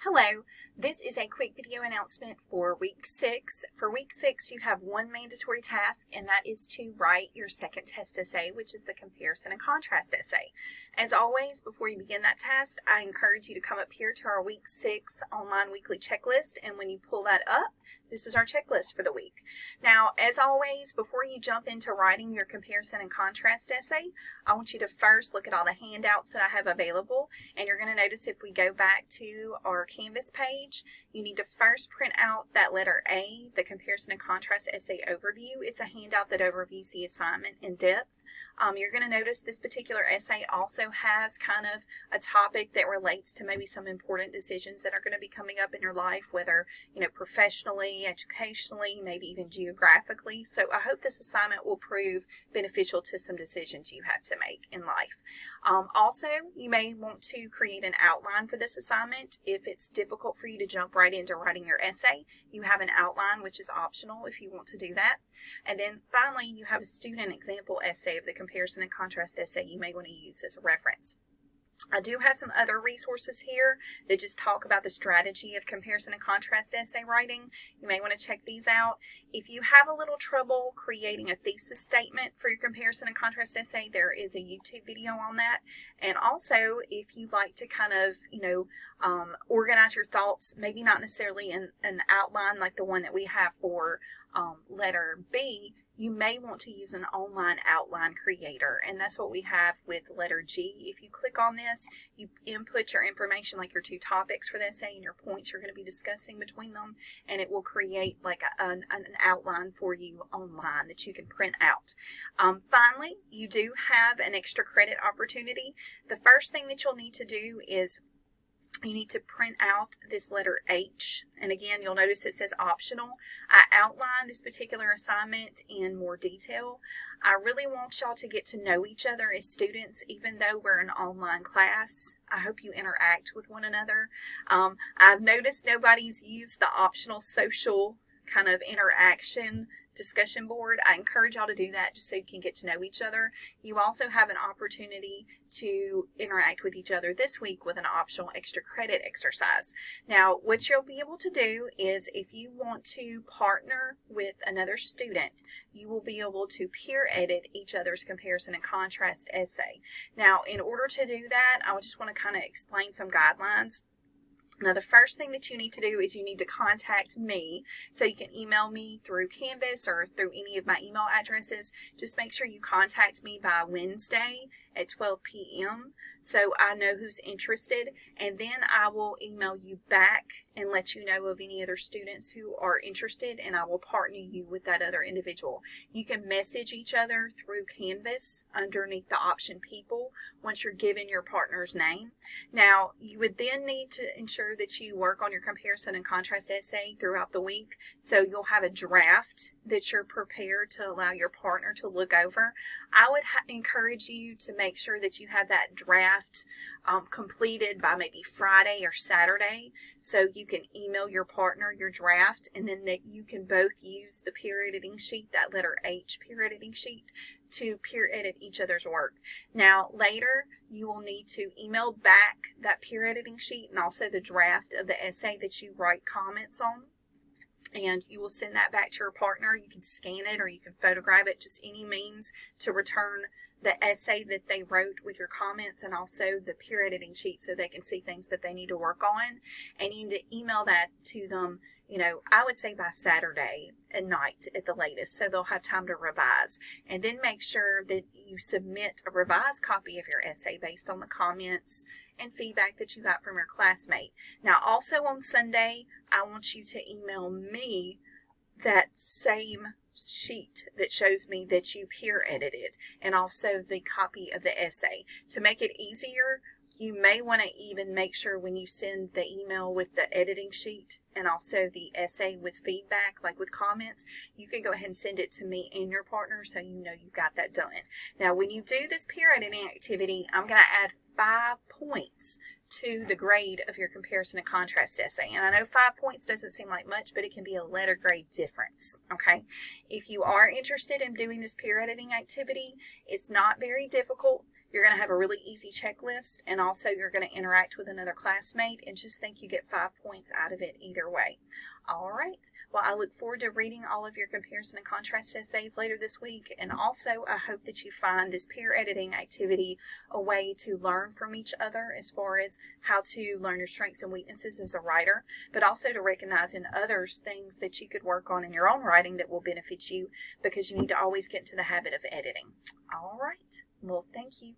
Hello, this is a quick video announcement for week 6. For week 6, you have one mandatory task, and that is to write your second test essay, which is the comparison and contrast essay. As always, before you begin that task, I encourage you to come up here to our week 6 online weekly checklist, and when you pull that up, this is our checklist for the week. Now, as always, before you jump into writing your comparison and contrast essay, I want you to first look at all the handouts that I have available, and you're going to notice if we go back to our Canvas page, you need to first print out that letter A, the comparison and contrast essay overview. It's a handout that overviews the assignment in depth. You're going to notice this particular essay also has kind of a topic that relates to maybe some important decisions that are going to be coming up in your life, whether, professionally, educationally, maybe even geographically. So I hope this assignment will prove beneficial to some decisions you have to make in life. Also, you may want to create an outline for this assignment. If it's difficult for you to jump right into writing your essay, you have an outline, which is optional if you want to do that. And then finally, you have a student example essay of the comparison and contrast essay you may want to use as a reference. I do have some other resources here that just talk about the strategy of comparison and contrast essay writing. You may want to check these out. If you have a little trouble creating a thesis statement for your comparison and contrast essay, there is a YouTube video on that. And also, if you like to kind of, organize your thoughts, maybe not necessarily in an outline like the one that we have for letter B, you may want to use an online outline creator, and that's what we have with letter G. If you click on this, you input your information like your two topics for the essay and your points you're going to be discussing between them, and it will create like an outline for you online that you can print out. Finally, you do have an extra credit opportunity. The first thing that you'll need to do is you need to print out this letter H, and again, you'll notice it says optional. I outlined this particular assignment in more detail. I really want y'all to get to know each other as students, even though we're an online class. I hope you interact with one another. I've noticed nobody's used the optional social kind of interaction discussion board. I encourage y'all to do that just so you can get to know each other. You also have an opportunity to interact with each other this week with an optional extra credit exercise. Now, what you'll be able to do is if you want to partner with another student, you will be able to peer edit each other's comparison and contrast essay. Now, in order to do that, I just want to kind of explain some guidelines. Now, the first thing that you need to do is you need to contact me. So you can email me through Canvas or through any of my email addresses. Just make sure you contact me by Wednesday at 12 p.m. so I know who's interested, and then I will email you back and let you know of any other students who are interested, and I will partner you with that other individual. You can message each other through Canvas underneath the option people once you're given your partner's name. Now, you would then need to ensure that you work on your comparison and contrast essay throughout the week, so you'll have a draft that you're prepared to allow your partner to look over. I would encourage you to make sure that you have that draft completed by maybe Friday or Saturday, so you can email your partner your draft, and then that you can both use the peer editing sheet, that letter H peer editing sheet, to peer edit each other's work. Now, later, you will need to email back that peer editing sheet and also the draft of the essay that you write comments on. And you will send that back to your partner. You can scan it or you can photograph it, just any means to return the essay that they wrote with your comments and also the peer editing sheet so they can see things that they need to work on. And you need to email that to them, I would say by Saturday at night at the latest, so they'll have time to revise. And then make sure that you submit a revised copy of your essay based on the comments and feedback that you got from your classmate. Now, also on Sunday, I want you to email me that same sheet that shows me that you peer edited and also the copy of the essay. To make it easier, you may want to even make sure when you send the email with the editing sheet and also the essay with feedback, like with comments, you can go ahead and send it to me and your partner so you know you got that done. Now, when you do this peer editing activity, I'm going to add 5 points to the grade of your comparison and contrast essay. And I know 5 points doesn't seem like much, but it can be a letter grade difference, okay? If you are interested in doing this peer editing activity, it's not very difficult. You're going to have a really easy checklist, and also you're going to interact with another classmate, and just think you get 5 points out of it either way. All right. Well, I look forward to reading all of your comparison and contrast essays later this week, and also I hope that you find this peer editing activity a way to learn from each other as far as how to learn your strengths and weaknesses as a writer, but also to recognize in others things that you could work on in your own writing that will benefit you, because you need to always get into the habit of editing. All right. Well, thank you.